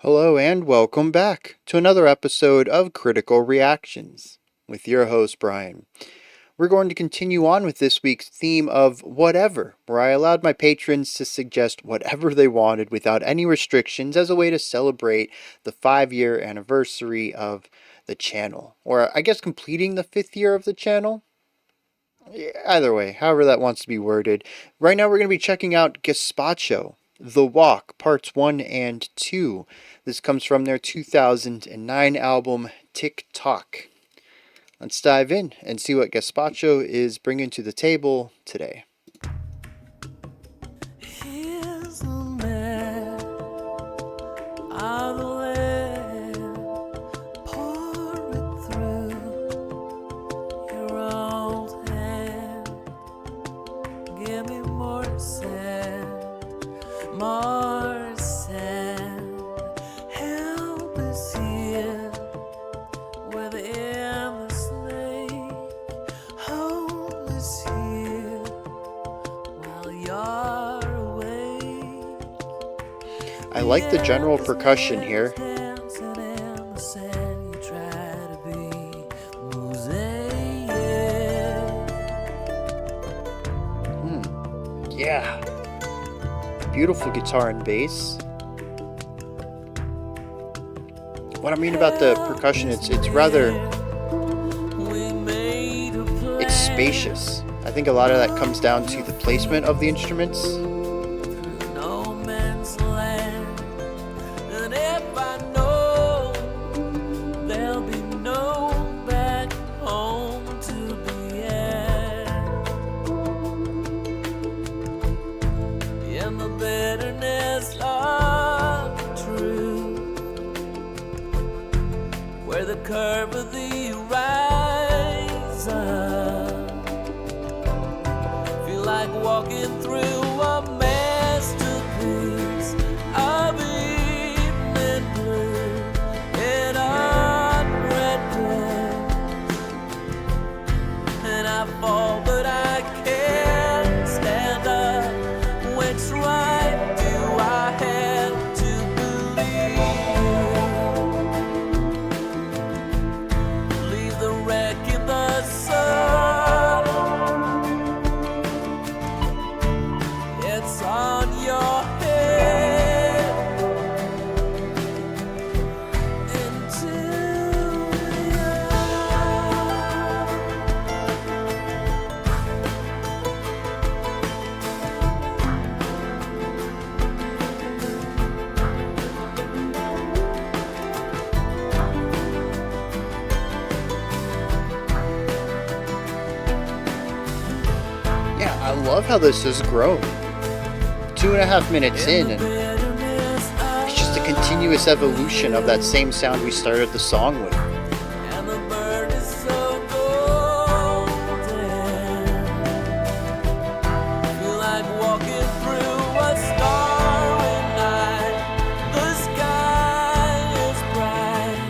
Hello and welcome back to another episode of Critical Reactions with your host Bryan. We're going to continue on with this week's theme of whatever, where I allowed my patrons to suggest whatever they wanted without any restrictions as a way to celebrate the 5-year anniversary of the channel, or I guess completing the 5th year of the channel. Either way, however that wants to be worded. Right now we're going to be checking out Gazpacho, The Walk, Parts 1 and 2. This comes from their 2009 album, Tick Tock. Let's dive in and see what Gazpacho is bringing to the table today. Here's the map of the land. Pour it through your old hand. Give me more sand, more sand. Help us here within the snake. Hold us here while you're awake. I like the general percussion here. Dancing in the sand, you try to be mosaic. Yeah. Beautiful guitar and bass. What I mean about the percussion, it's rather, We made a it's spacious. I think a lot of that comes down to the placement of the instruments. no man's land, and if I know there'll be no back home to be at, in the bitterness of the truth, where the curve of the rise up, feel like walking through a masterpiece of evening blue in unread book. And I fall, but I can't stand up. Which right do I have to believe? Leave the wreck in the sun. It's on your head until Yeah, I love how this has grown. 2.5 minutes in, and it's just a continuous evolution of that same sound we started the song with. and the bird is so golden. Feel like walking through a starry night. The sky is bright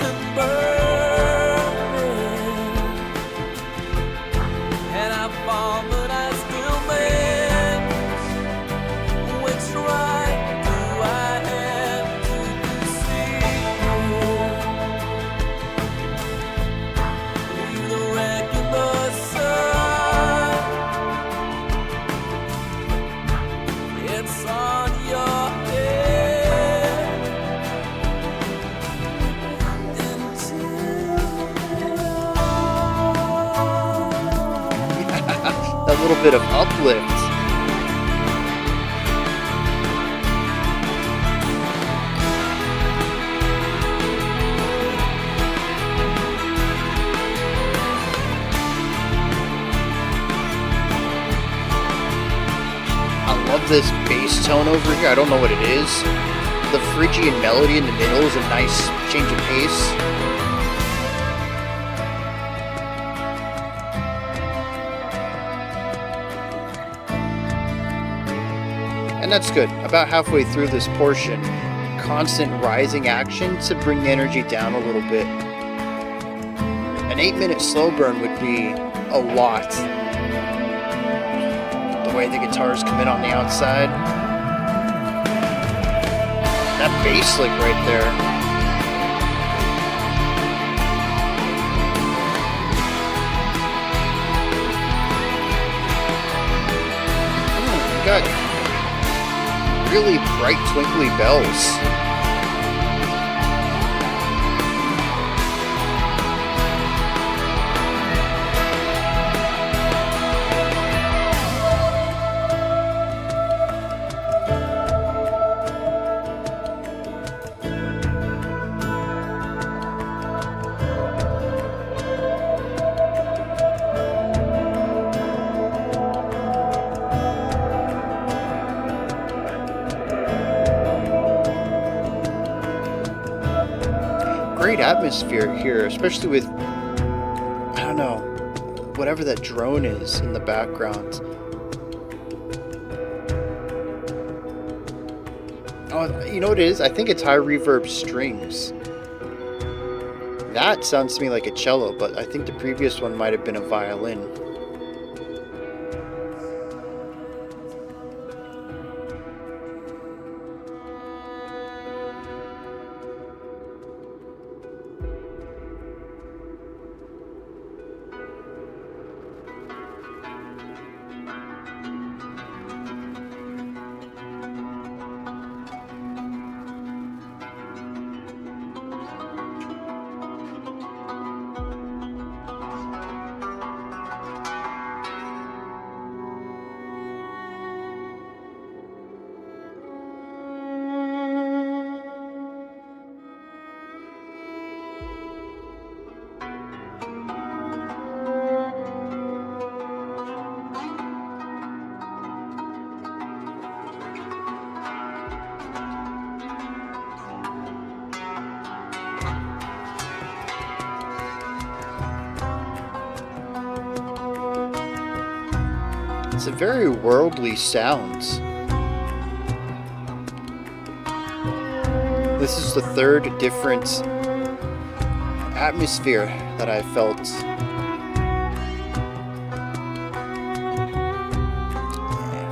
and burning, and I fall, but I still manage. Which right do I have to deceive? Leave the wreck in the sun. It's on your head until That little bit of uplift. I love this bass tone over here. I don't know what it is. The Phrygian melody in the middle is a nice change of pace. And that's good. About halfway through this portion, constant rising action to bring the energy down a little bit. An 8-minute slow burn would be a lot. The way the guitars come in on the outside. That bass lick right there. Got really bright twinkly bells. Great atmosphere here, especially with, I don't know, whatever that drone is in the background. Oh, you know what it is? I think it's high reverb strings. That sounds to me like a cello, but I think the previous one might have been a violin. It's a very worldly sound. This is the third different atmosphere that I felt.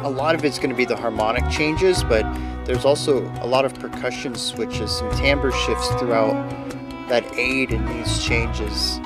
A lot of it's going to be the harmonic changes, but there's also a lot of percussion switches and timbre shifts throughout that aid in these changes.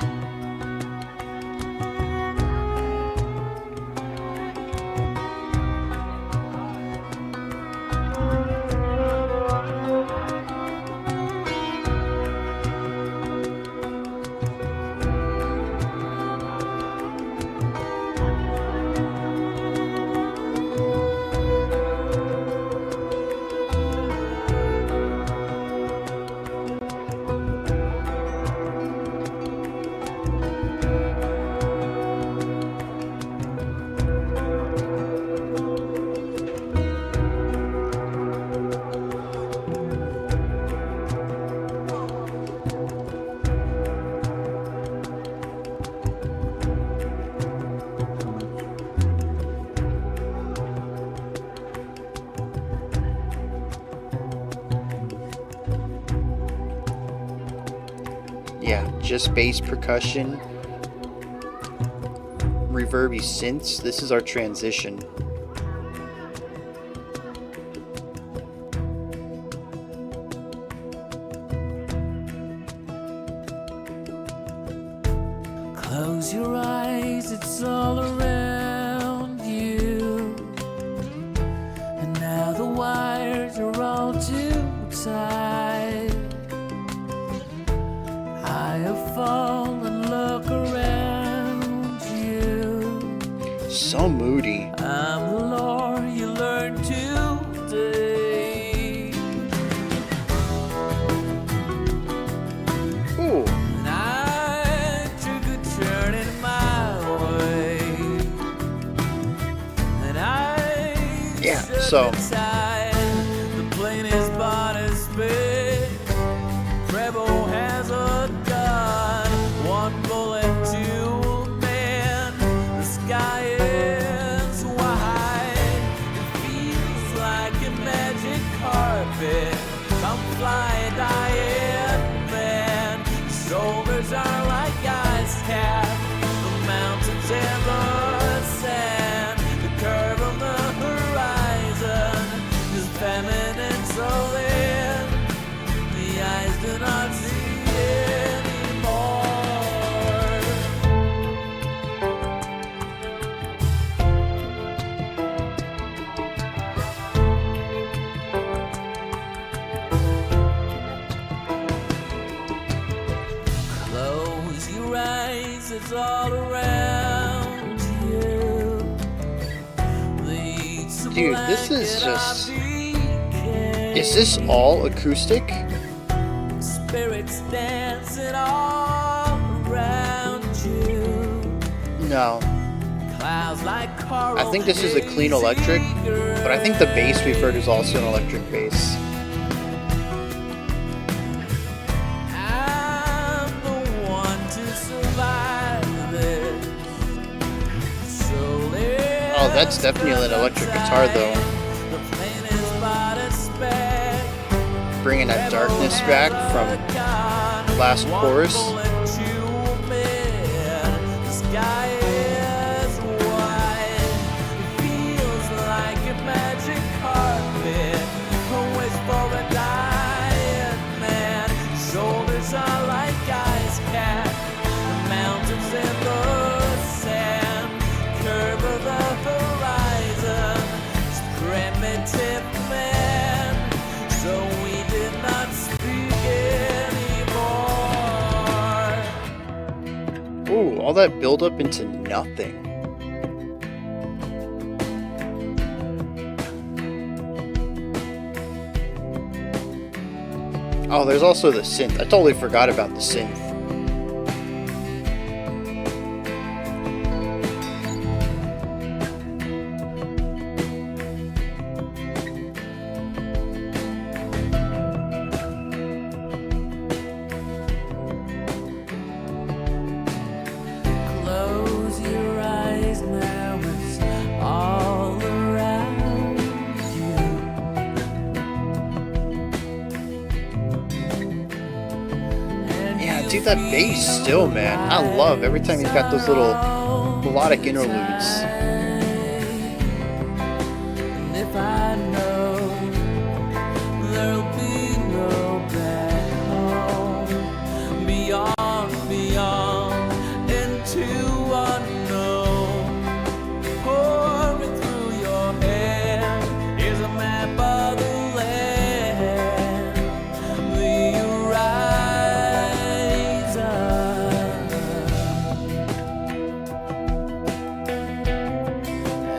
Yeah, just bass percussion, reverby synths. This is our transition. Close your eyes, it's all around you. And now the wires are all too tight. I have fallen, look around you. So moody. I'm the lore you learned today. Ooh. And I took a turn in my way. And I Yeah, stood so inside. The plane is bought as space. Prevo has a gun. One bullet to a man. The sky is wide. It feels like a magic carpet. Come fly, diet man. Shoulders are like ice cap. The mountains and the sand. The curve of the horizon is feminine, so then it's all around you. Leads a Dude, this is blanket of just... decay. Is this all acoustic? Spirits dancing all around you. No. Clouds like coral I think this is a clean electric, but I think the bass we've heard is also an electric bass. I'm the one to survive this. So Oh, that's definitely an electric guitar though. the plane is but a speck. Bringing that darkness back from last chorus. The sky is white. It feels like a magic carpet. A wish for a dying man. Shoulders are like ice cap. The mountains in the sand. Curve of the horizon. It's primitive man. So we did not speak anymore. Ooh, all that build up into nothing. Oh, there's also the synth. I totally forgot about the synth. Close your eyes now, it's all around you. Yeah, dude, that bass still, man. I love every time he's got those little melodic interludes. And if I know there'll be no back home, beyond, into unknown, pouring through your head is a map of the land, the horizon,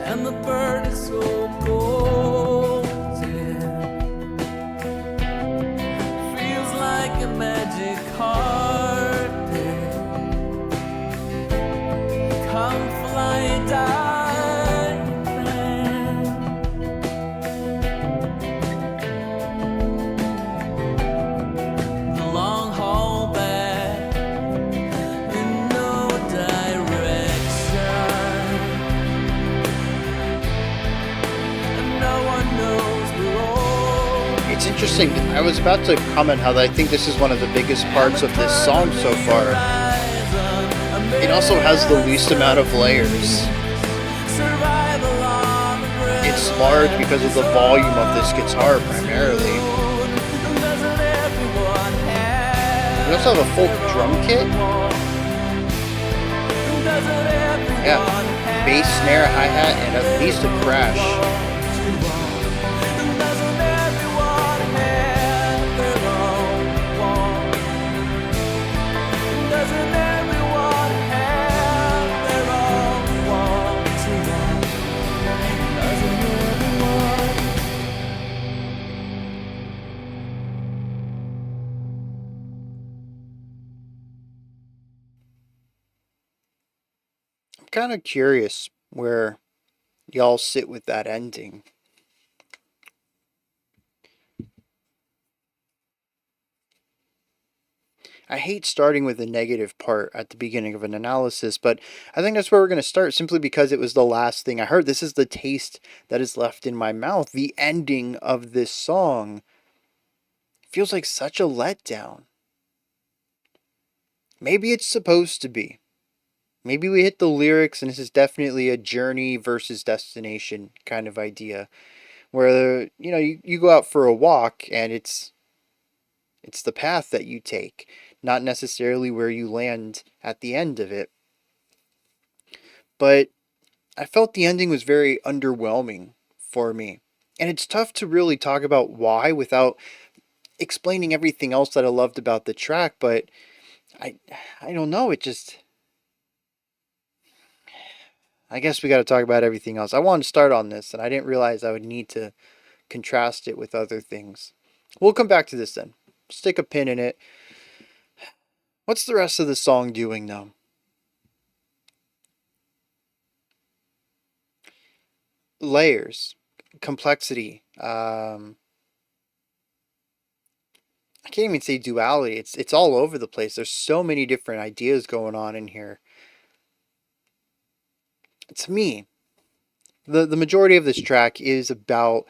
and the bird is so golden, feels like a magic carpet. Come fly, diamond. The long haul back in no direction, and no one knows we're all. It's interesting. I was about to comment how I think this is one of the biggest parts of this song so far. It also has the least amount of layers. It's large because of the volume of this guitar primarily. We also have a full drum kit. Yeah, bass, snare, hi-hat, and at least a crash. I'm kind of curious where y'all sit with that ending. I hate starting with a negative part at the beginning of an analysis, but I think that's where we're going to start simply because it was the last thing I heard. This is the taste that is left in my mouth. The ending of this song feels like such a letdown. Maybe it's supposed to be. Maybe we hit the lyrics and this is definitely a journey versus destination kind of idea. Where, you go out for a walk and it's the path that you take, not necessarily where you land at the end of it. But I felt the ending was very underwhelming for me. And it's tough to really talk about why without explaining everything else that I loved about the track, but I don't know, it just I guess we got to talk about everything else. I wanted to start on this, and I didn't realize I would need to contrast it with other things. We'll come back to this then. Stick a pin in it. What's the rest of the song doing, though? Layers, complexity. I can't even say duality. It's all over the place. There's so many different ideas going on in here. To me, the majority of this track is about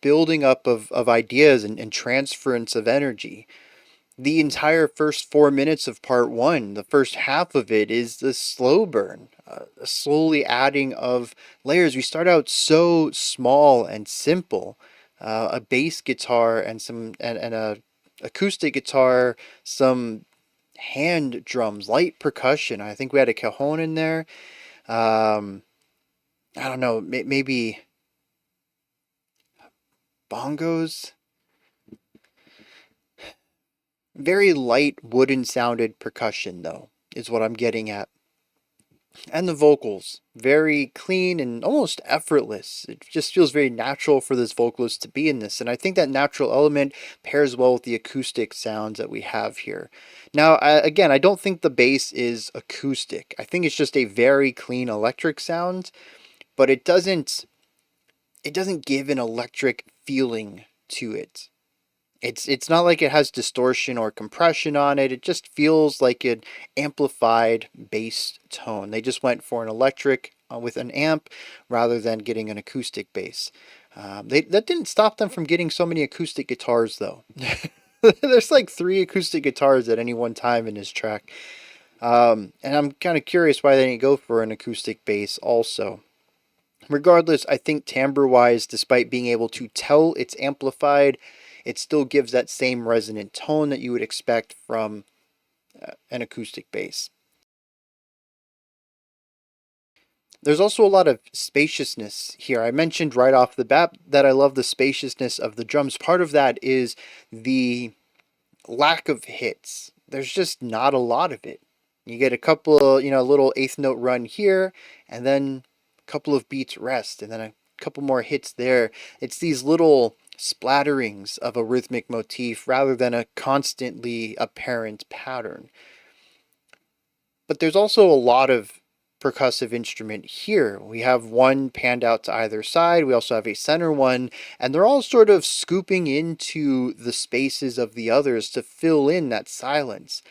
building up of ideas and transference of energy. The entire first 4 minutes of part one, the first half of it, is the slow burn, slowly adding of layers. We start out so small and simple, a bass guitar and and a acoustic guitar, some hand drums, light percussion. I think we had a cajon in there. Um, I don't know, maybe bongos. Very light wooden sounded percussion, though, is what I'm getting at. And the vocals, very clean and almost effortless. It just feels very natural for this vocalist to be in this. And I think that natural element pairs well with the acoustic sounds that we have here. Now, again, I don't think the bass is acoustic. I think it's just a very clean electric sound, but it doesn't give an electric feeling to it. It's not like it has distortion or compression on it. It just feels like an amplified bass tone. They just went for an electric with an amp rather than getting an acoustic bass. That didn't stop them from getting so many acoustic guitars, though. There's like 3 acoustic guitars at any one time in this track. And I'm kind of curious why they didn't go for an acoustic bass also. Regardless, I think timbre-wise, despite being able to tell it's amplified, it still gives that same resonant tone that you would expect from an acoustic bass. There's also a lot of spaciousness here. I mentioned right off the bat that I love the spaciousness of the drums. Part of that is the lack of hits. There's just not a lot of it. You get a couple, a little eighth note run here, and then a couple of beats rest, and then a couple more hits there. It's these little splatterings of a rhythmic motif rather than a constantly apparent pattern. But there's also a lot of percussive instrument here. We have one panned out to either side. We also have a center one, and they're all sort of scooping into the spaces of the others to fill in that silence.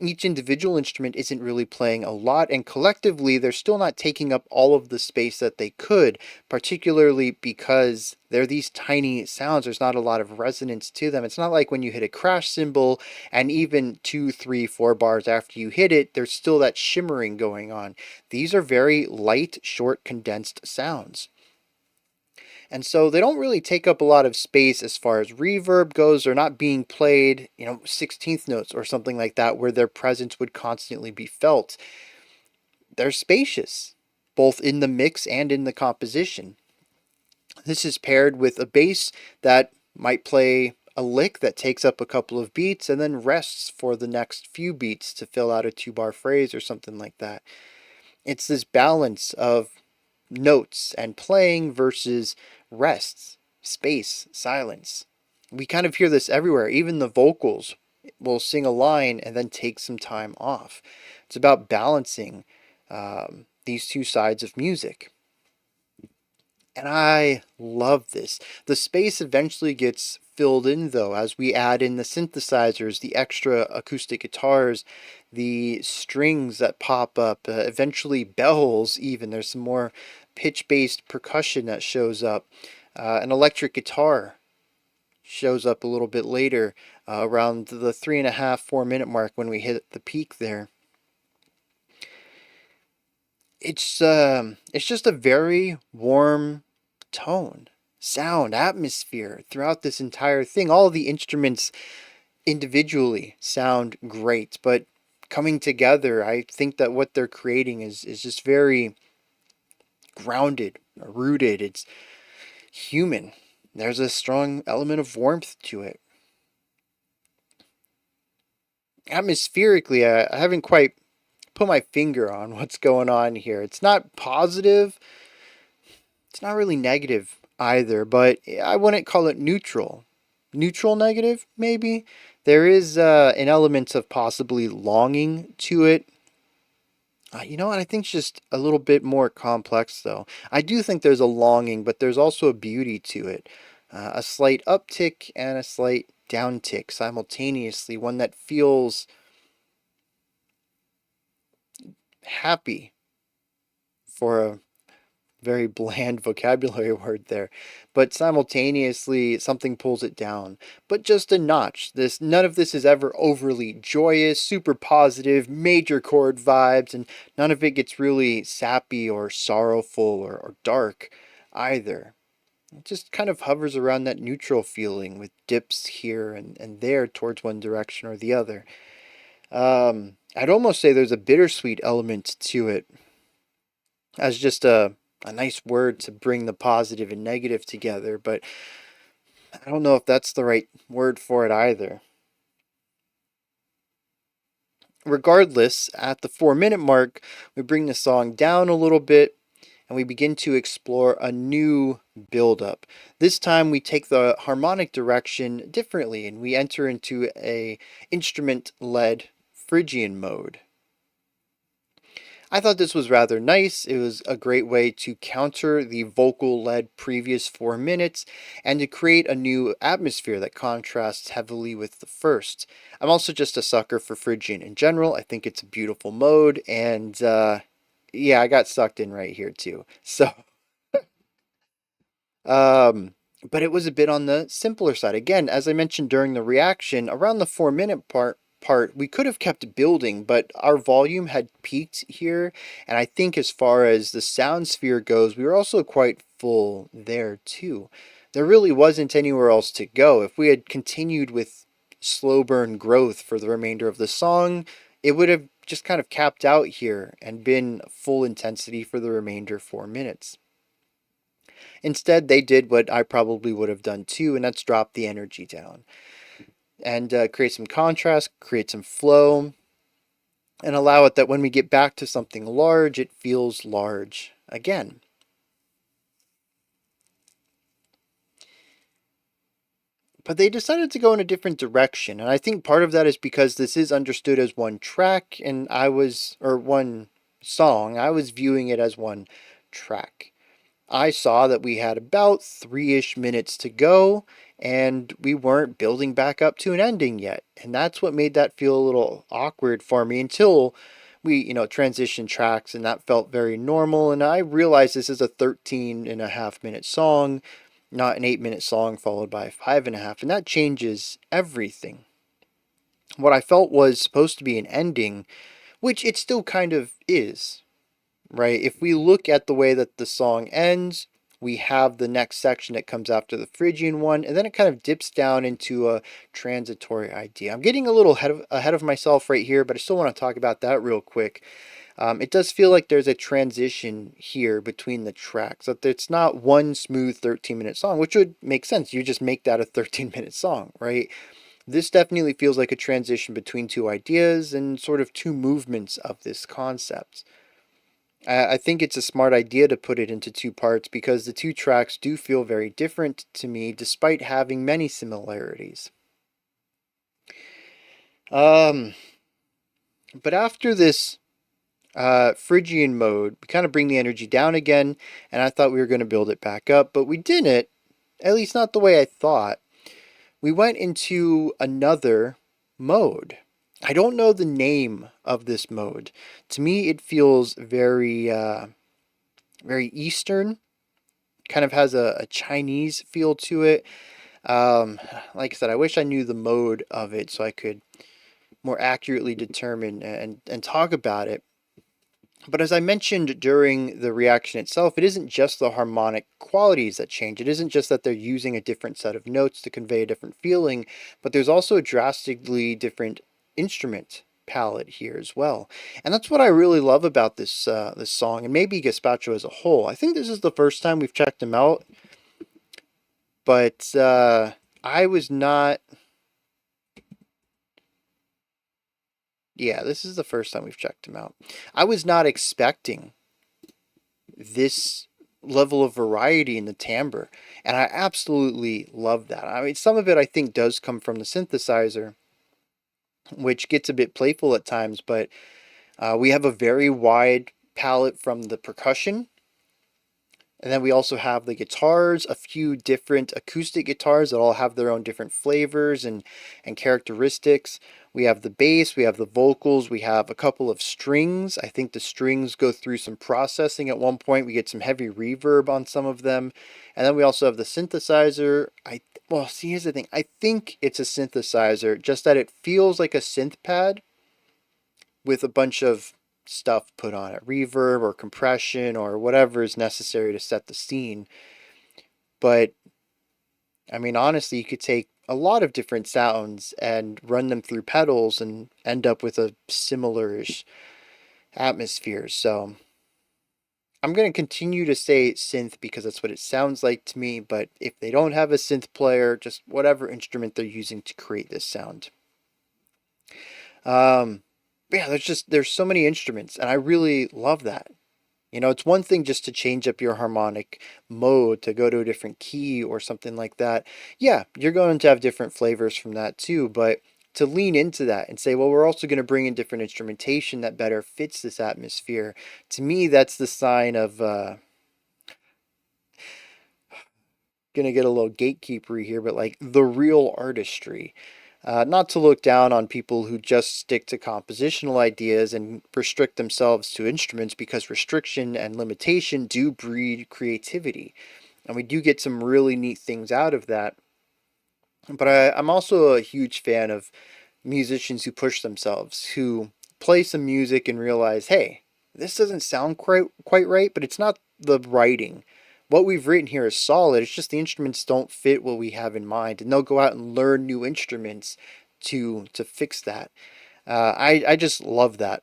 Each individual instrument isn't really playing a lot, and collectively they're still not taking up all of the space that they could, particularly because they're these tiny sounds. There's not a lot of resonance to them. It's not like when you hit a crash cymbal and even 2, 3, 4 bars after you hit it, there's still that shimmering going on. These are very light, short, condensed sounds. And so they don't really take up a lot of space as far as reverb goes. They're not being played, 16th notes or something like that where their presence would constantly be felt. They're spacious, both in the mix and in the composition. This is paired with a bass that might play a lick that takes up a couple of beats and then rests for the next few beats to fill out a 2-bar phrase or something like that. It's this balance of notes and playing versus rests, space, silence. We kind of hear this everywhere. Even the vocals will sing a line and then take some time off. It's about balancing these two sides of music. And I love this. The space eventually gets filled in, though, as we add in the synthesizers, the extra acoustic guitars, the strings that pop up, eventually bells even. There's some more pitch-based percussion that shows up. An electric guitar shows up a little bit later, around the 3.5, 4 minute mark when we hit the peak there. It's just a very warm tone, sound, atmosphere throughout this entire thing. All of the instruments individually sound great, but coming together, I think that what they're creating is just very grounded, rooted. It's human. There's a strong element of warmth to it. Atmospherically, I haven't quite put my finger on what's going on here. It's not positive. It's not really negative either, but I wouldn't call it neutral. Neutral negative, maybe. There is an element of possibly longing to it. You know what? I think it's just a little bit more complex, though. I do think there's a longing, but there's also a beauty to it. A slight uptick and a slight downtick simultaneously, one that feels happy for a very bland vocabulary word there, but simultaneously something pulls it down, but just a notch. This None of this is ever overly joyous, super positive, major chord vibes, and none of it gets really sappy or sorrowful or dark either. It just kind of hovers around that neutral feeling with dips here and there towards one direction or the other. I'd almost say there's a bittersweet element to it as just a nice word to bring the positive and negative together, but I don't know if that's the right word for it either. Regardless, at the 4 minute mark, we bring the song down a little bit and we begin to explore a new build-up. This time we take the harmonic direction differently and we enter into a instrument-led Phrygian mode. I thought this was rather nice. It was a great way to counter the vocal led previous 4 minutes and to create a new atmosphere that contrasts heavily with the first. I'm also just a sucker for Phrygian in general. I think it's a beautiful mode, and yeah, I got sucked in right here too. So, um, but it was a bit on the simpler side. Again, as I mentioned during the reaction, around the 4 minute part, we could have kept building, but our volume had peaked here, and I think as far as the sound sphere goes, we were also quite full there too. There really wasn't anywhere else to go. If we had continued with slow burn growth for the remainder of the song, it would have just kind of capped out here and been full intensity for the remainder 4 minutes. Instead, they did what I probably would have done too, and that's drop the energy down and create some contrast, create some flow, and allow it that when we get back to something large, it feels large again. But they decided to go in a different direction, and I think part of that is because this is understood as one track, or one song. I was viewing it as one track. I saw that we had about 3-ish minutes to go, and we weren't building back up to an ending yet. And that's what made that feel a little awkward for me until we, transitioned tracks, and that felt very normal. And I realized this is a 13.5 minute song, not an 8 minute song followed by 5.5, and that changes everything. What I felt was supposed to be an ending, which it still kind of is, right? If we look at the way that the song ends, we have the next section that comes after the Phrygian one, and then it kind of dips down into a transitory idea. I'm getting a little ahead of myself right here, but I still want to talk about that real quick. It does feel like there's a transition here between the tracks, that it's not one smooth 13-minute song, which would make sense. You just make that a 13-minute song, right? This definitely feels like a transition between two ideas and sort of two movements of this concept. I think it's a smart idea to put it into two parts because the two tracks do feel very different to me despite having many similarities. But after this Phrygian mode, we kind of bring the energy down again, and I thought we were going to build it back up, but we didn't, at least not the way I thought. We went into another mode. I don't know the name of this mode. To me, it feels very Eastern. Kind of has a Chinese feel to it. Like I said, I wish I knew the mode of it so I could more accurately determine and talk about it. But as I mentioned during the reaction itself, it isn't just the harmonic qualities that change. It isn't just that they're using a different set of notes to convey a different feeling, but there's also a drastically different instrument palette here as well. And that's what I really love about this song, and maybe Gazpacho as a whole. I think this is the first time we've checked him out, but I was not Yeah, this is the first time we've checked him out. I was not expecting this level of variety in the timbre, and I absolutely love that. I mean, some of it I think does come from the synthesizer, which gets a bit playful at times, but we have a very wide palette from the percussion. And then we also have the guitars, a few different acoustic guitars that all have their own different flavors and characteristics. We have the bass, we have the vocals, we have a couple of strings. I think the strings go through some processing at one point. We get some heavy reverb on some of them. And then we also have the synthesizer. Well, see, here's the thing. I think it's a synthesizer, just that it feels like a synth pad with a bunch of stuff put on it, reverb or compression or whatever is necessary to set the scene. But I mean, honestly, you could take a lot of different sounds and run them through pedals and end up with a similar-ish atmosphere. So I'm going to continue to say synth because that's what it sounds like to me. But if they don't have a synth player, just whatever instrument they're using to create this sound. Um, yeah, there's so many instruments, and I really love that. You know, it's one thing just to change up your harmonic mode to go to a different key or something like that. Yeah, you're going to have different flavors from that too, but to lean into that and say, well, we're also going to bring in different instrumentation that better fits this atmosphere. To me, that's the sign of gonna get a little gatekeepery here, but like the real artistry. Not to look down on people who just stick to compositional ideas and restrict themselves to instruments because restriction and limitation do breed creativity. And we do get some really neat things out of that. But I'm also a huge fan of musicians who push themselves, who play some music and realize, hey, this doesn't sound quite right, but it's not the writing. What we've written here is solid. It's just the instruments don't fit what we have in mind, and they'll go out and learn new instruments to fix that. I just love that.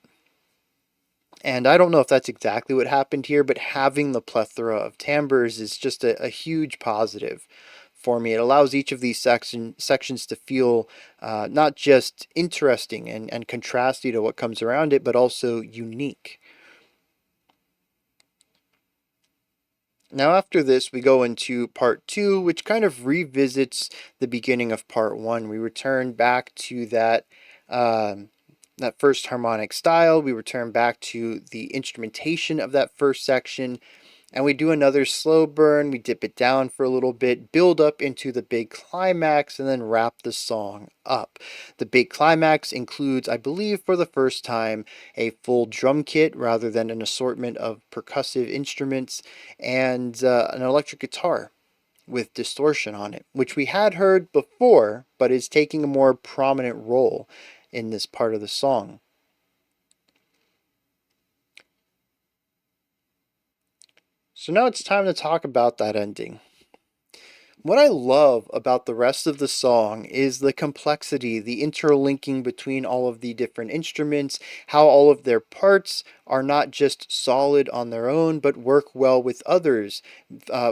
And I don't know if that's exactly what happened here, but having the plethora of timbres is just a huge positive for me. It allows each of these sections to feel not just interesting and contrasty to what comes around it, but also unique. Now, after this, we go into part two, which kind of revisits the beginning of part one. We return back to um, that first harmonic style. We return back to the instrumentation of that first section, and we do another slow burn. We dip it down for a little bit, build up into the big climax, and then wrap the song up. The big climax includes, I believe for the first time, a full drum kit rather than an assortment of percussive instruments, and an electric guitar with distortion on it, which we had heard before, but is taking a more prominent role in this part of the song. So now it's time to talk about that ending. What I love about the rest of the song is the complexity, the interlinking between all of the different instruments, how all of their parts are not just solid on their own, but work well with others,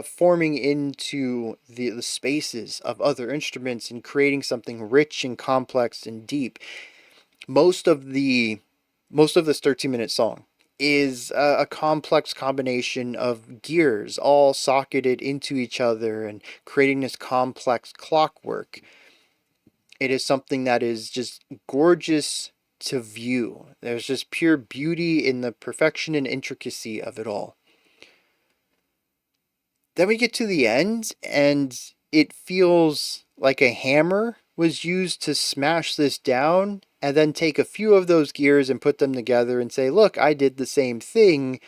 forming into the spaces of other instruments and creating something rich and complex and deep. Most of the most of this 13-minute song is a complex combination of gears all socketed into each other and creating this complex clockwork. It is something that is just gorgeous to view. There's just pure beauty in the perfection and intricacy of it all. Then we get to the end, and it feels like a hammer was used to smash this down, and then take a few of those gears and put them together and say, look, I did the same thing,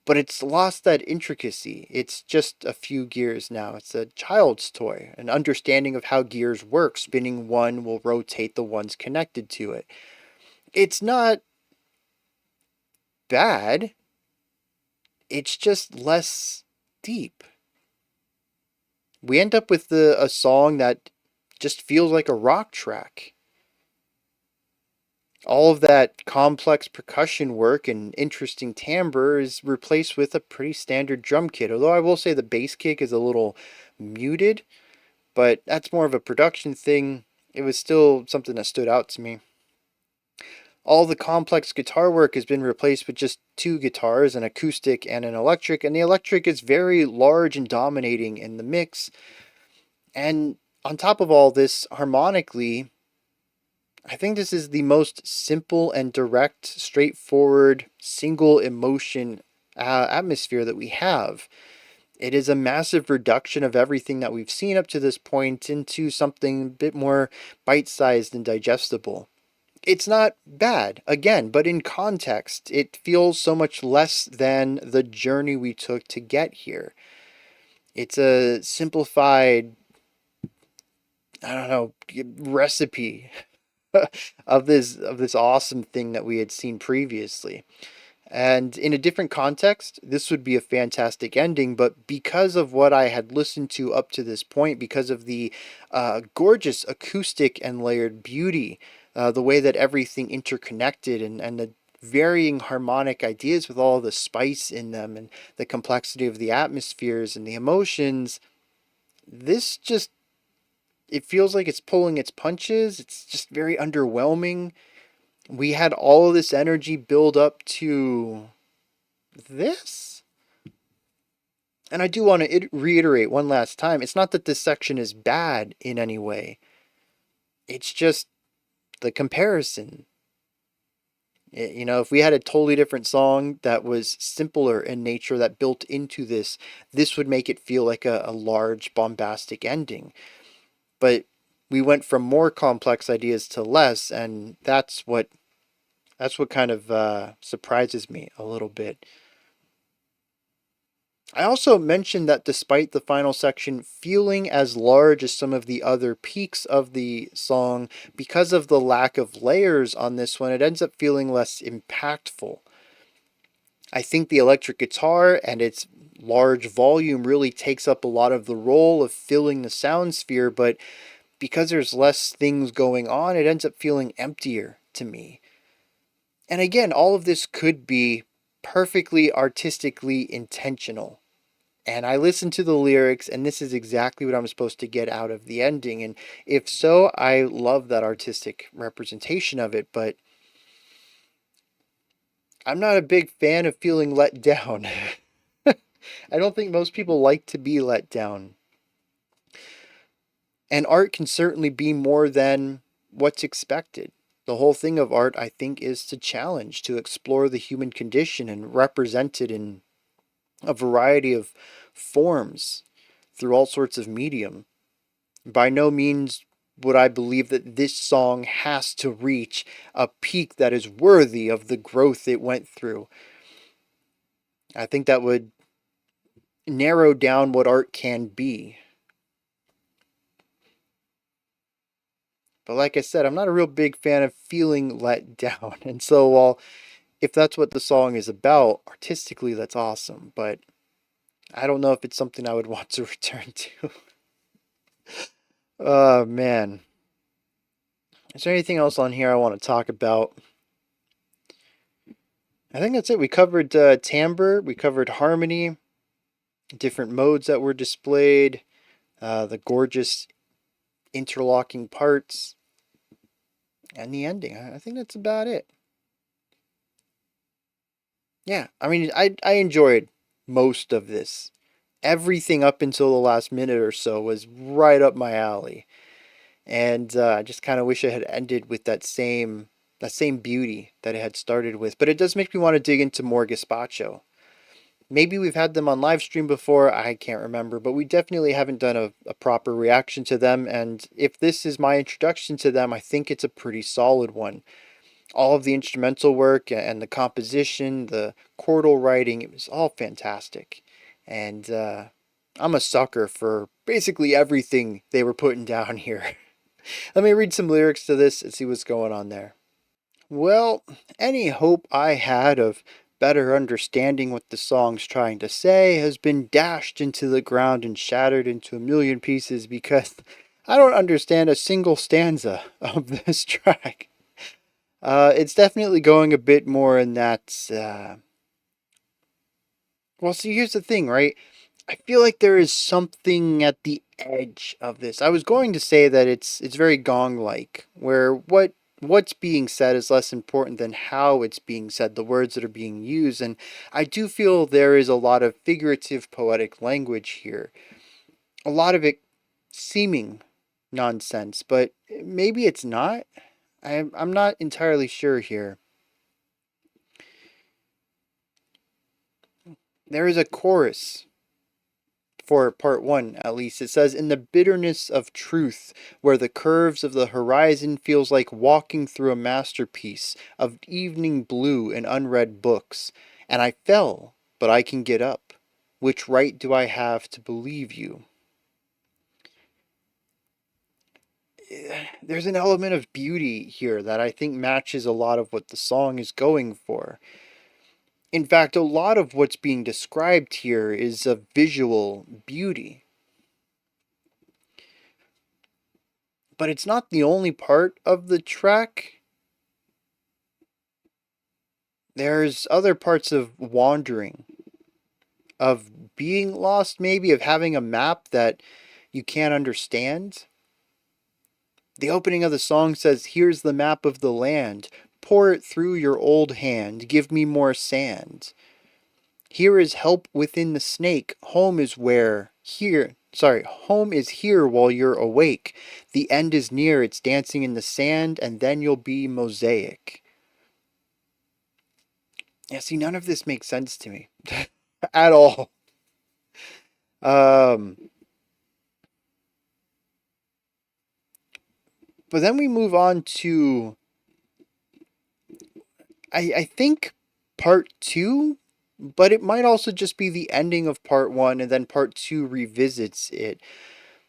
but it's lost that intricacy. It's just a few gears now. It's a child's toy, an understanding of how gears work. Spinning one will rotate the ones connected to it. It's not bad, it's just less deep. We end up with a song that just feels like a rock track. All of that complex percussion work and interesting timbre is replaced with a pretty standard drum kit. Although I will say the bass kick is a little muted, but that's more of a production thing. It was still something that stood out to me. All the complex guitar work has been replaced with just two guitars, an acoustic and an electric, and the electric is very large and dominating in the mix. And on top of all this, harmonically, I think this is the most simple and direct, straightforward, single emotion atmosphere that we have. It is a massive reduction of everything that we've seen up to this point into something a bit more bite sized and digestible. It's not bad, again, but in context, it feels so much less than the journey we took to get here. It's a simplified, I don't know, recipe of this awesome thing that we had seen previously. And in a different context, this would be a fantastic ending, but because of what I had listened to up to this point, because of the gorgeous acoustic and layered beauty, the way that everything interconnected, and the varying harmonic ideas with all the spice in them, and the complexity of the atmospheres and the emotions, this just, it feels like it's pulling its punches. It's just very underwhelming. We had all of this energy build up to this. And I do want to reiterate one last time, it's not that this section is bad in any way. It's just the comparison. If we had a totally different song that was simpler in nature that built into this would make it feel like a large bombastic ending. But we went from more complex ideas to less, and that's what kind of surprises me a little bit. I also mentioned that despite the final section feeling as large as some of the other peaks of the song, because of the lack of layers on this one, it ends up feeling less impactful. I think the electric guitar and its large volume really takes up a lot of the role of filling the sound sphere, but because there's less things going on, it ends up feeling emptier to me. And again, all of this could be perfectly artistically intentional. And I listened to the lyrics, and this is exactly what I'm supposed to get out of the ending. And if so, I love that artistic representation of it, but I'm not a big fan of feeling let down. I don't think most people like to be let down. And art can certainly be more than what's expected. The whole thing of art, I think, is to challenge, to explore the human condition and represent it in a variety of forms through all sorts of medium. By no means would I believe that this song has to reach a peak that is worthy of the growth it went through. I think that would narrow down what art can be. But like I said, I'm not a real big fan of feeling let down. And so, while if that's what the song is about, artistically, that's awesome. But I don't know if it's something I would want to return to. Oh, man. Is there anything else on here I want to talk about? I think that's it. We covered timbre, we covered harmony, different modes that were displayed, the gorgeous interlocking parts, and the ending. I think that's about it. Yeah, I mean, I enjoyed most of this. Everything up until the last minute or so was right up my alley, and I just kind of wish it had ended with that same beauty that it had started with. But it does make me want to dig into more Gazpacho. Maybe we've had them on live stream before, I can't remember, but we definitely haven't done a proper reaction to them. And if this is my introduction to them, I think it's a pretty solid one. All of the instrumental work and the composition, the chordal writing, it was all fantastic. And I'm a sucker for basically everything they were putting down here. Let me read some lyrics to this and see what's going on there. Well, any hope I had of better understanding what the song's trying to say has been dashed into the ground and shattered into a million pieces because I don't understand a single stanza of this track. It's definitely going a bit more in that. Well, see, here's the thing, right? I feel like there is something at the edge of this. I was going to say that it's very gong-like, where what what's being said is less important than how it's being said, the words that are being used. And I do feel there is a lot of figurative poetic language here. A lot of it seeming nonsense, but maybe it's not. I'm not entirely sure here. There is a chorus for part one, at least. It says, "In the bitterness of truth, where the curves of the horizon feels like walking through a masterpiece of evening blue and unread books, and I fell, but I can get up. Which right do I have to believe you?" There's an element of beauty here that I think matches a lot of what the song is going for. In fact, a lot of what's being described here is of visual beauty. But it's not the only part of the track. There's other parts of wandering, of being lost, maybe, of having a map that you can't understand. The opening of the song says, "Here's the map of the land. Pour it through your old hand. Give me more sand. Here is help within the snake. Home is where, here, sorry, home is here while you're awake. The end is near, it's dancing in the sand, and then you'll be mosaic." Yeah, see, none of this makes sense to me at all. Um, but then we move on to, I think, part two, but it might also just be the ending of part one, and then part two revisits it.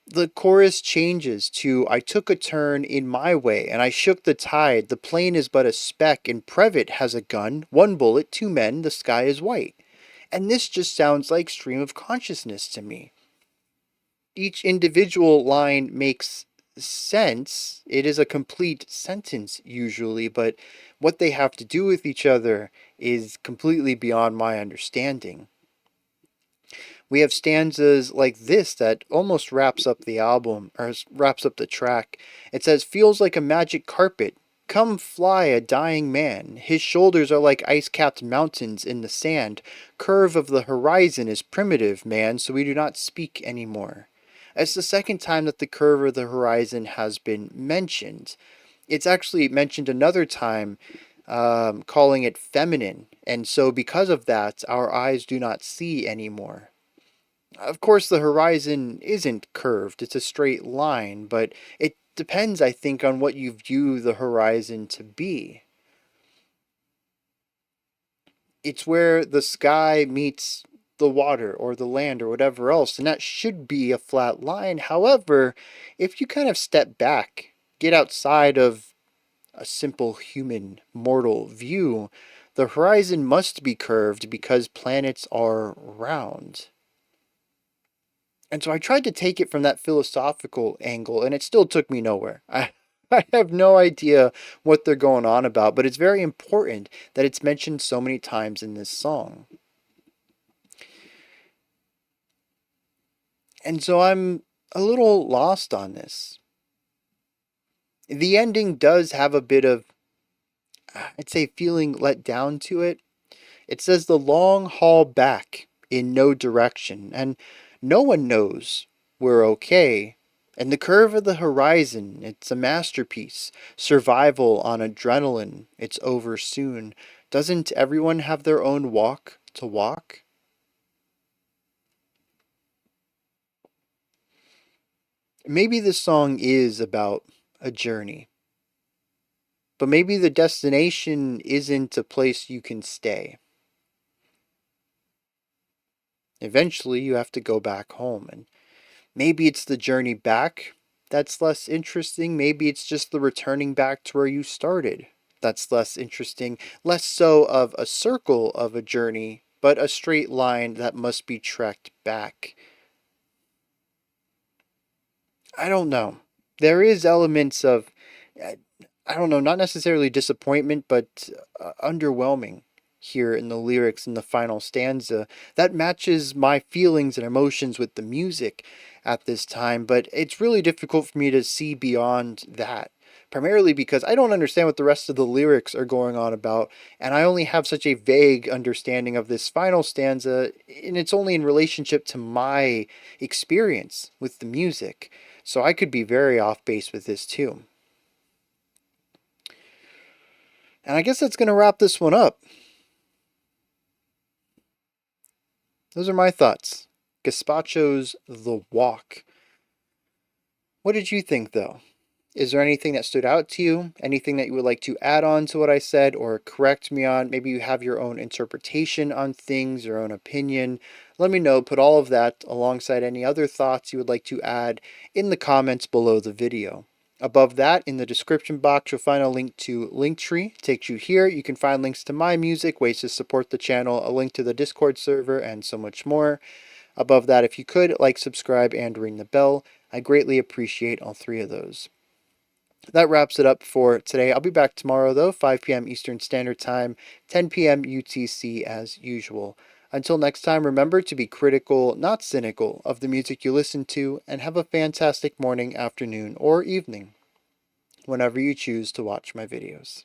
The chorus changes to, "I took a turn in my way, and I shook the tide. The plane is but a speck, and Previtt has a gun. One bullet, two men, the sky is white." And this just sounds like stream of consciousness to me. Each individual line makes sense. It is a complete sentence usually, but what they have to do with each other is completely beyond my understanding. We have stanzas like this that almost wraps up the album, or wraps up the track. It says, "Feels like a magic carpet. Come fly a dying man. His shoulders are like ice-capped mountains in the sand. Curve of the horizon is primitive, man, so we do not speak anymore." It's the second time that the curve of the horizon has been mentioned. It's actually mentioned another time, calling it feminine, and so because of that, our eyes do not see anymore. Of course, the horizon isn't curved, it's a straight line, but it depends, I think, on what you view the horizon to be. It's where the sky meets the water or the land or whatever else, and that should be a flat line. However, if you kind of step back, get outside of a simple human mortal view, the horizon must be curved because planets are round. And so I tried to take it from that philosophical angle, and it still took me nowhere. I have no idea what they're going on about, but it's very important that it's mentioned so many times in this song. And so I'm a little lost on this. The ending does have a bit of, I'd say, feeling let down to it. It says, "The long haul back in no direction, and no one knows we're okay. And the curve of the horizon, it's a masterpiece. Survival on adrenaline, it's over soon. Doesn't everyone have their own walk to walk?" Maybe this song is about a journey, but maybe the destination isn't a place you can stay. Eventually, you have to go back home, and maybe it's the journey back that's less interesting. Maybe it's just the returning back to where you started that's less interesting. Less so of a circle of a journey, but a straight line that must be trekked back. I don't know. There is elements of, I don't know, not necessarily disappointment, but underwhelming here in the lyrics in the final stanza that matches my feelings and emotions with the music at this time, but it's really difficult for me to see beyond that. primarily because I don't understand what the rest of the lyrics are going on about, and I only have such a vague understanding of this final stanza, and it's only in relationship to my experience with the music. So I could be very off base with this too. And I guess that's going to wrap this one up. Those are my thoughts. Gazpacho's The Walk. What did you think, though? Is there anything that stood out to you? Anything that you would like to add on to what I said or correct me on? Maybe you have your own interpretation on things, your own opinion. Let me know. Put all of that alongside any other thoughts you would like to add in the comments below the video. Above that, in the description box, you'll find a link to Linktree. It takes you here. You can find links to my music, ways to support the channel, a link to the Discord server, and so much more. Above that, if you could, like, subscribe, and ring the bell. I greatly appreciate all three of those. That wraps it up for today. I'll be back tomorrow, though, 5 p.m. Eastern Standard Time, 10 p.m. UTC as usual. Until next time, remember to be critical, not cynical, of the music you listen to, and have a fantastic morning, afternoon, or evening, whenever you choose to watch my videos.